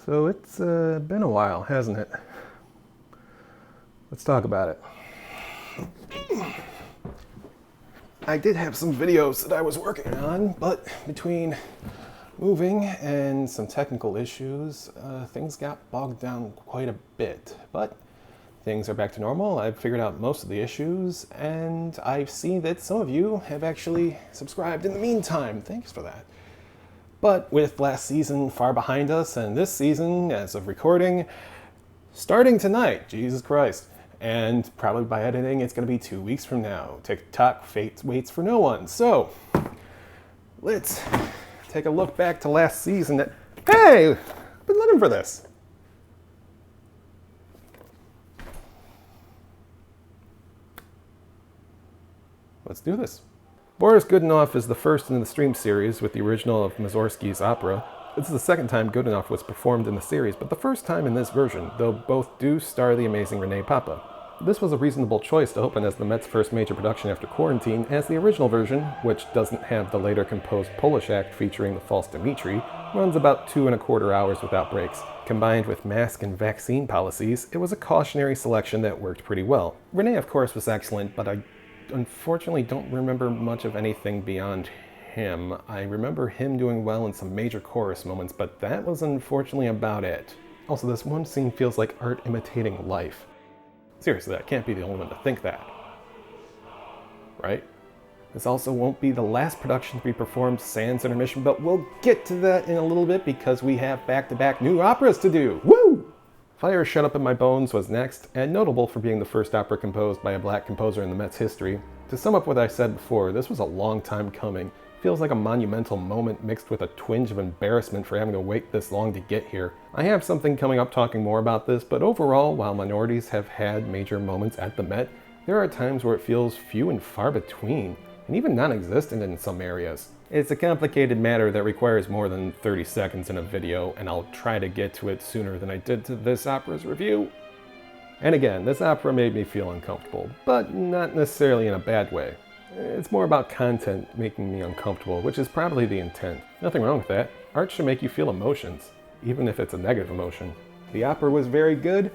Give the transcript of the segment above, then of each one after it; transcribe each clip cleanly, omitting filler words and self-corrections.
So it's been a while, hasn't it? Let's talk about it. I did have some videos that I was working on, but between moving and some technical issues, things got bogged down quite a bit. But things are back to normal. I've figured out most of the issues, and I've seen that some of you have actually subscribed in the meantime. Thanks for that. But with last season far behind us, and this season, as of recording, starting tonight, Jesus Christ. And probably by editing, it's going to be 2 weeks from now. TikTok fate waits for no one. So, let's take a look back to last season. Hey! I've been looking for this. Let's do this. Boris Godunov is the first in the stream series with the original of Mussorgsky's opera. This is the second time Godunov was performed in the series, but the first time in this version, though both do star the amazing Renee Papa. This was a reasonable choice to open as the Met's first major production after quarantine, as the original version, which doesn't have the later composed Polish act featuring the false Dmitri, runs about 2¼ hours without breaks. Combined with mask and vaccine policies, it was a cautionary selection that worked pretty well. Renee, of course, was excellent, but I unfortunately don't remember much of anything beyond him. I remember him doing well in some major chorus moments, but that was unfortunately about it. Also, this one scene feels like art imitating life. Seriously, I can't be the only one to think that. Right? This also won't be the last production to be performed sans intermission, but we'll get to that in a little bit because we have back-to-back new operas to do. Woo! Fire Shut Up in My Bones was next, and notable for being the first opera composed by a black composer in the Met's history. To sum up what I said before, this was a long time coming. Feels like a monumental moment mixed with a twinge of embarrassment for having to wait this long to get here. I have something coming up talking more about this, but overall, while minorities have had major moments at the Met, there are times where it feels few and far between, and even non-existent in some areas. It's a complicated matter that requires more than 30 seconds in a video, and I'll try to get to it sooner than I did to this opera's review. And again, this opera made me feel uncomfortable, but not necessarily in a bad way. It's more about content making me uncomfortable, which is probably the intent. Nothing wrong with that. Art should make you feel emotions, even if it's a negative emotion. The opera was very good,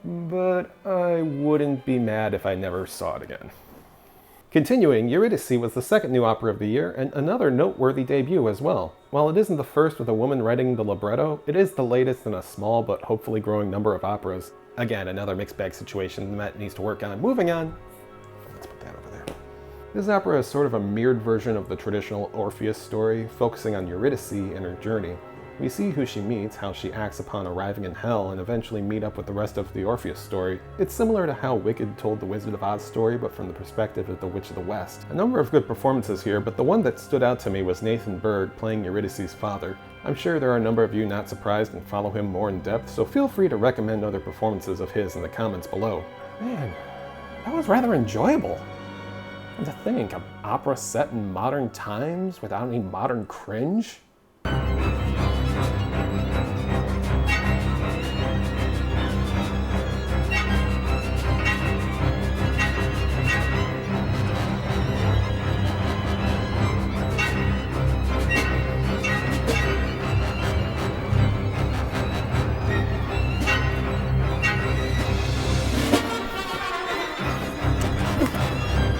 but I wouldn't be mad if I never saw it again. Continuing, Eurydice was the second new opera of the year, and another noteworthy debut as well. While it isn't the first with a woman writing the libretto, it is the latest in a small but hopefully growing number of operas. Again, another mixed bag situation the Met needs to work on. Moving on. Let's put that over there. This opera is sort of a mirrored version of the traditional Orpheus story, focusing on Eurydice and her journey. We see who she meets, how she acts upon arriving in hell, and eventually meet up with the rest of the Orpheus story. It's similar to how Wicked told the Wizard of Oz story, but from the perspective of the Witch of the West. A number of good performances here, but the one that stood out to me was Nathan Bird playing Eurydice's father. I'm sure there are a number of you not surprised and follow him more in depth, so feel free to recommend other performances of his in the comments below. Man, that was rather enjoyable. And to think, an opera set in modern times without any modern cringe?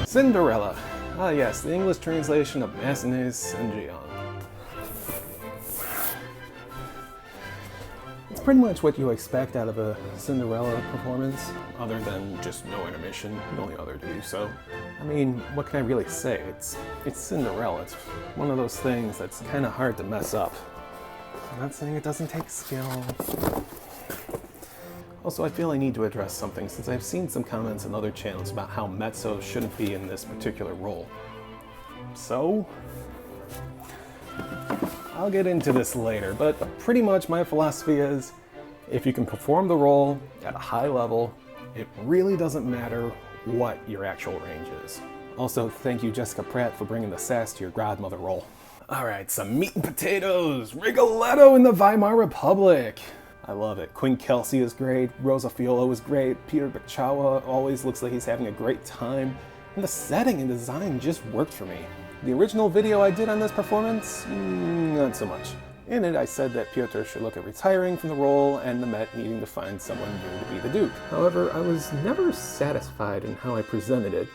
Cinderella. Ah yes, the English translation of Massenet's Cendrillon. It's pretty much what you expect out of a Cinderella performance, other than just no intermission, the only other to do so. I mean, what can I really say? It's Cinderella. It's one of those things that's kind of hard to mess up. I'm not saying it doesn't take skill. Also, I feel I need to address something since I've seen some comments on other channels about how mezzo shouldn't be in this particular role. So, I'll get into this later, but pretty much my philosophy is, if you can perform the role at a high level, it really doesn't matter what your actual range is. Also, thank you Jessica Pratt for bringing the sass to your godmother role. Alright, some meat and potatoes! Rigoletto in the Weimar Republic! I love it. Queen Kelsey is great, Rosa Fiolo is great, Peter Bacciawa always looks like he's having a great time, and the setting and design just worked for me. The original video I did on this performance, not so much. In it, I said that Pyotr should look at retiring from the role and the Met needing to find someone new to be the Duke. However, I was never satisfied in how I presented it.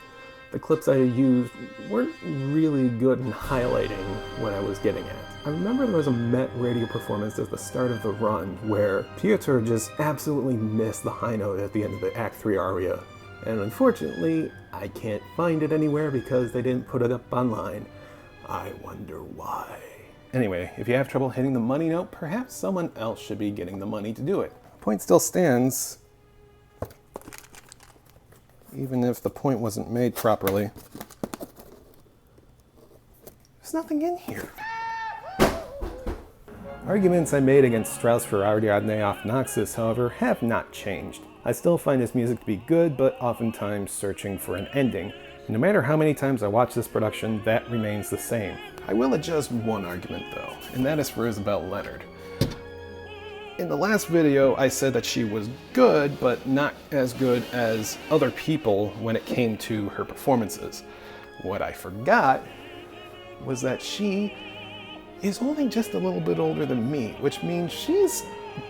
The clips I used weren't really good in highlighting what I was getting at. I remember there was a Met radio performance at the start of the run where Pyotr just absolutely missed the high note at the end of the Act 3 aria. And unfortunately, I can't find it anywhere because they didn't put it up online. I wonder why. Anyway, if you have trouble hitting the money note, perhaps someone else should be getting the money to do it. The point still stands, even if the point wasn't made properly. There's nothing in here. Arguments I made against Strauss for Ariadne off Naxos, however, have not changed. I still find his music to be good, but oftentimes searching for an ending. No matter how many times I watch this production, that remains the same. I will adjust one argument though, and that is for Isabel Leonard. In the last video, I said that she was good, but not as good as other people when it came to her performances. What I forgot was that she is only just a little bit older than me, which means she's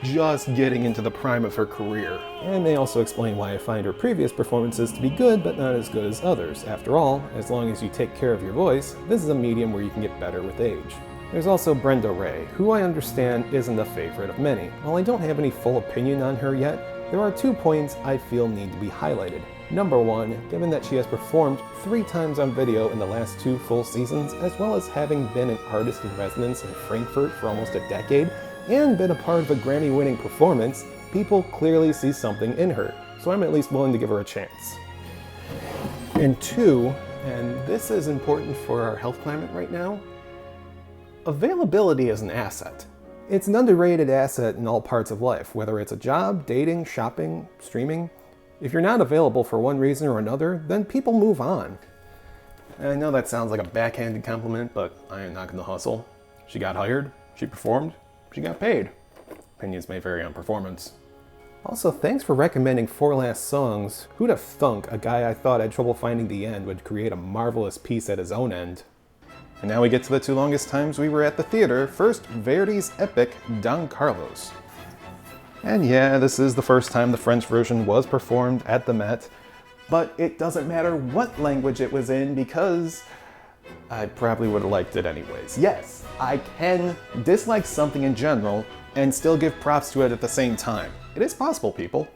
just getting into the prime of her career. And may also explain why I find her previous performances to be good, but not as good as others. After all, as long as you take care of your voice, this is a medium where you can get better with age. There's also Brenda Ray, who I understand isn't a favorite of many. While I don't have any full opinion on her yet, there are 2 points I feel need to be highlighted. Number 1, given that she has performed 3 times on video in the last 2 full seasons, as well as having been an artist in residence in Frankfurt for almost a decade, and been a part of a Grammy-winning performance, people clearly see something in her, so I'm at least willing to give her a chance. And 2, and this is important for our health climate right now, availability is an asset. It's an underrated asset in all parts of life, whether it's a job, dating, shopping, streaming. If you're not available for one reason or another, then people move on. And I know that sounds like a backhanded compliment, but I ain't knocking the hustle. She got hired, she performed, she got paid. Opinions may vary on performance. Also, thanks for recommending 4 Last Songs. Who'd have thunk a guy I thought had trouble finding the end would create a marvelous piece at his own end? And now we get to the 2 longest times we were at the theater. First, Verdi's epic Don Carlos. And yeah, this is the first time the French version was performed at the Met, but it doesn't matter what language it was in because I probably would have liked it anyways. Yes, I can dislike something in general and still give props to it at the same time. It is possible, people.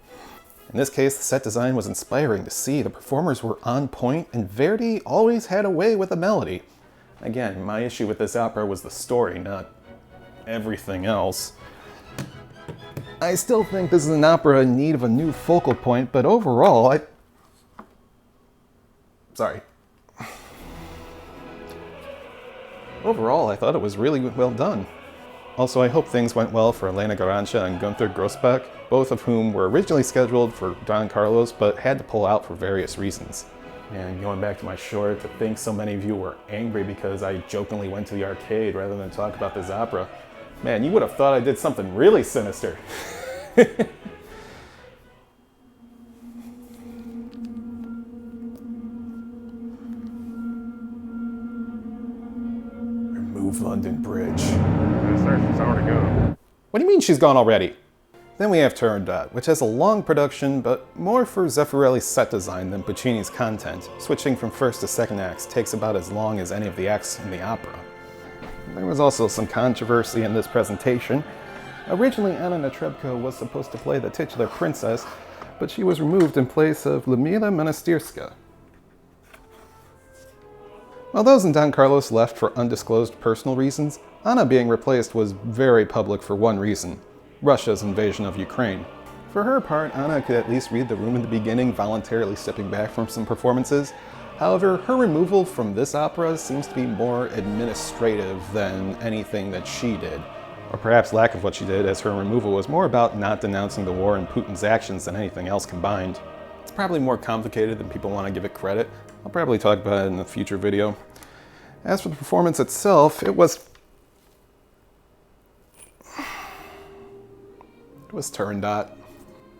In this case, the set design was inspiring to see. The performers were on point, and Verdi always had a way with a melody. Again, my issue with this opera was the story, not everything else. I still think this is an opera in need of a new focal point, but overall, Overall, I thought it was really well done. Also, I hope things went well for Elena Garancha and Gunther Grossbach, both of whom were originally scheduled for Don Carlos, but had to pull out for various reasons. And going back to my short, to think so many of you were angry because I jokingly went to the arcade rather than talk about this opera. Man, you would have thought I did something really sinister. Remove London Bridge. Yes, sir, she's already gone. What do you mean she's gone already? Then we have Turandot, which has a long production, but more for Zeffirelli's set design than Puccini's content. Switching from first to second acts takes about as long as any of the acts in the opera. There was also some controversy in this presentation. Originally, Anna Netrebko was supposed to play the titular princess, but she was removed in place of Ludmila Monastyrska. While those in Don Carlos left for undisclosed personal reasons, Anna being replaced was very public for one reason: Russia's invasion of Ukraine. For her part, Anna could at least read the room in the beginning, voluntarily stepping back from some performances. However, her removal from this opera seems to be more administrative than anything that she did. Or perhaps lack of what she did, as her removal was more about not denouncing the war and Putin's actions than anything else combined. It's probably more complicated than people want to give it credit. I'll probably talk about it in a future video. As for the performance itself, it was Turandot.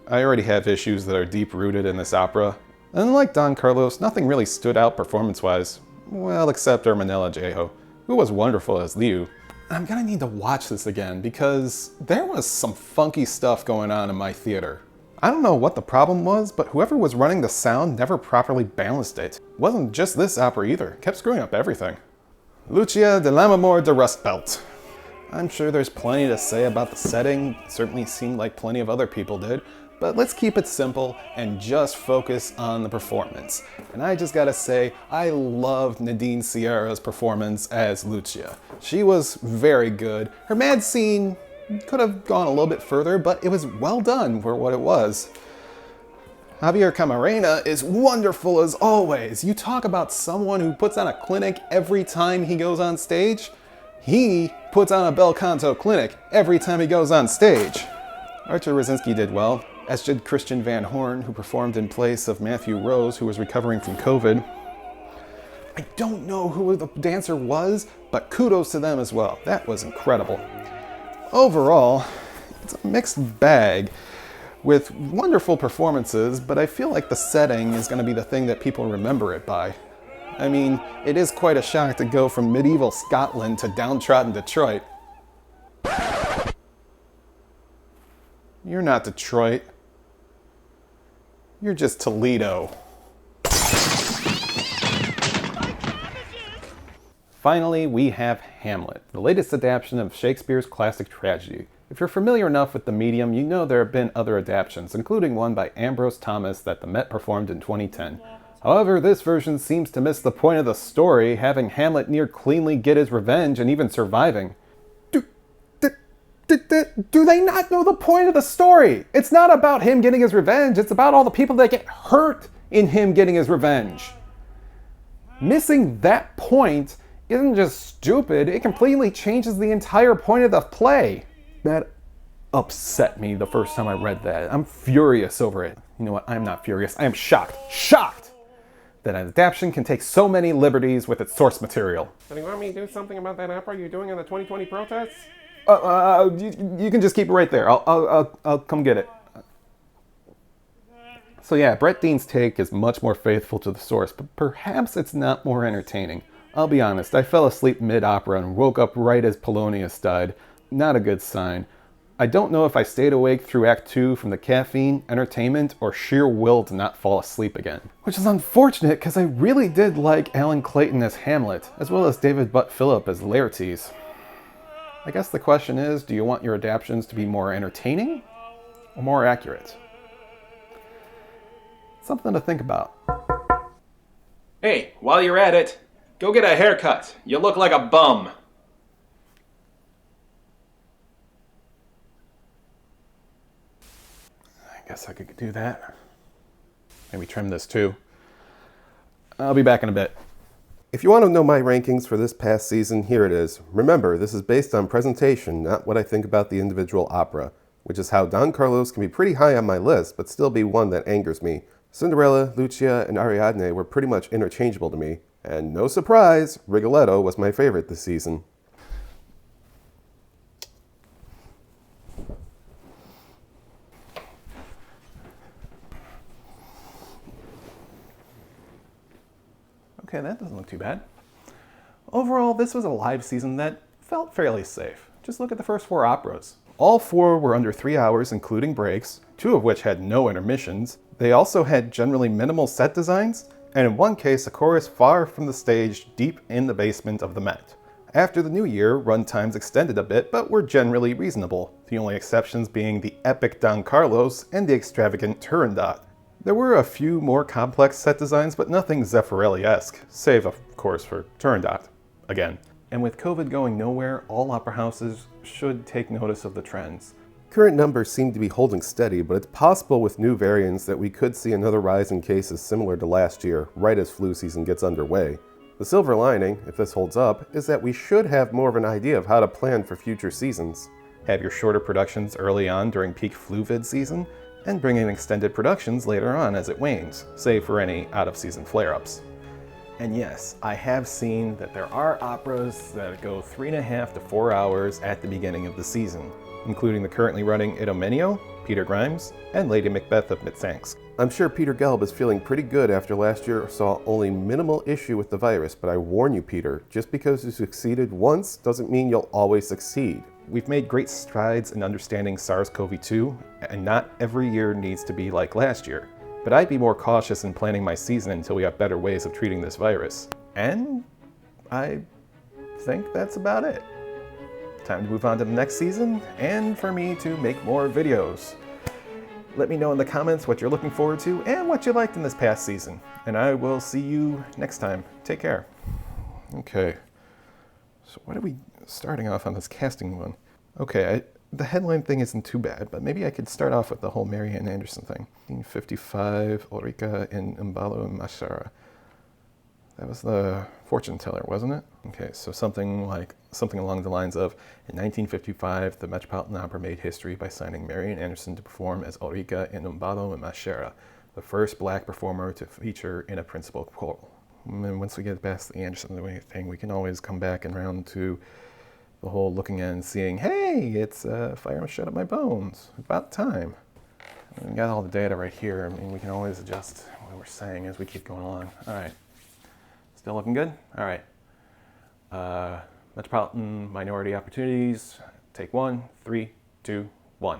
I already have issues that are deep-rooted in this opera. And unlike Don Carlos, nothing really stood out performance-wise. Well, except Erminella Jeho, who was wonderful as Liu. I'm gonna need to watch this again because there was some funky stuff going on in my theater. I don't know what the problem was, but whoever was running the sound never properly balanced it. It wasn't just this opera either, it kept screwing up everything. Lucia di Lammermoor de Rust Belt. I'm sure there's plenty to say about the setting, it certainly seemed like plenty of other people did, but let's keep it simple and just focus on the performance. And I just gotta say, I loved Nadine Sierra's performance as Lucia. She was very good. Her mad scene could have gone a little bit further, but it was well done for what it was. Javier Camarena is wonderful as always. You talk about someone who puts on a clinic every time he goes on stage. He puts on a bel canto clinic every time he goes on stage. Archer Rosinski did well, as did Christian Van Horn, who performed in place of Matthew Rose, who was recovering from COVID. I don't know who the dancer was, but kudos to them as well. That was incredible. Overall, it's a mixed bag with wonderful performances, but I feel like the setting is going to be the thing that people remember it by. I mean, it is quite a shock to go from medieval Scotland to downtrodden Detroit. You're not Detroit. You're just Toledo. Finally, we have Hamlet, the latest adaptation of Shakespeare's classic tragedy. If you're familiar enough with the medium, you know there have been other adaptations, including one by Ambrose Thomas that the Met performed in 2010. However, this version seems to miss the point of the story, having Hamlet near cleanly get his revenge and even surviving. Do they not know the point of the story? It's not about him getting his revenge, it's about all the people that get hurt in him getting his revenge. Missing that point isn't just stupid, it completely changes the entire point of the play. That upset me the first time I read that. I'm furious over it. You know what? I'm not furious. I am shocked. Shocked! That an adaptation can take so many liberties with its source material. So do you want me to do something about that opera you're doing in the 2020 protests? You can just keep it right there. I'll come get it. So yeah, Brett Dean's take is much more faithful to the source, but perhaps it's not more entertaining. I'll be honest, I fell asleep mid-opera and woke up right as Polonius died. Not a good sign. I don't know if I stayed awake through Act 2 from the caffeine, entertainment, or sheer will to not fall asleep again. Which is unfortunate because I really did like Alan Clayton as Hamlet, as well as David Butt Phillip as Laertes. I guess the question is, do you want your adaptations to be more entertaining or more accurate? Something to think about. Hey, while you're at it, go get a haircut. You look like a bum. I guess I could do that. Maybe trim this too. I'll be back in a bit. If you want to know my rankings for this past season, here it is. Remember, this is based on presentation, not what I think about the individual opera, which is how Don Carlos can be pretty high on my list, but still be one that angers me. Cinderella, Lucia, and Ariadne were pretty much interchangeable to me, and no surprise, Rigoletto was my favorite this season. Okay, that doesn't look too bad. Overall, this was a live season that felt fairly safe. Just look at the first 4 operas. All 4 were under 3 hours, including breaks, 2 of which had no intermissions. They also had generally minimal set designs, and in one case, a chorus far from the stage deep in the basement of the Met. After the new year, run times extended a bit, but were generally reasonable, the only exceptions being the epic Don Carlos and the extravagant Turandot. There were a few more complex set designs, but nothing Zeffirelli-esque, save, of course, for Turandot, again. And with COVID going nowhere, all opera houses should take notice of the trends. Current numbers seem to be holding steady, but it's possible with new variants that we could see another rise in cases similar to last year, right as flu season gets underway. The silver lining, if this holds up, is that we should have more of an idea of how to plan for future seasons. Have your shorter productions early on during peak flu-vid season, and bring in extended productions later on as it wanes, save for any out-of-season flare-ups. And yes, I have seen that there are operas that go 3.5 to 4 hours at the beginning of the season. including the currently running Idomeneo, Peter Grimes, and Lady Macbeth of Mitsansk. I'm sure Peter Gelb is feeling pretty good after last year saw only minimal issue with the virus, but I warn you, Peter, just because you succeeded once doesn't mean you'll always succeed. We've made great strides in understanding SARS-CoV-2, and not every year needs to be like last year. But I'd be more cautious in planning my season until we have better ways of treating this virus. And I think that's about it. Time to move on to the next season, and for me to make more videos. Let me know in the comments what you're looking forward to and what you liked in this past season. And I will see you next time. Take care. Okay. So what are we starting off on this casting one? Okay, the headline thing isn't too bad, but maybe I could start off with the whole Mary Ann Anderson thing. 1955, Ulrika in Imbalo and Mashara. That was the fortune teller, wasn't it? Okay, so something along the lines of, in 1955, the Metropolitan Opera made history by signing Mary Ann Anderson to perform as Ulrika in Imbalo and Mashara, the first black performer to feature in a principal role. And once we get past the Anderson thing, we can always come back and round to the whole looking at and seeing, hey, it's Fire Shut Up My Bones. About time. We got all the data right here. I mean, we can always adjust what we're saying as we keep going along. All right. Still looking good? All right. Metropolitan Minority Opportunities. Take one, 3, 2, 1.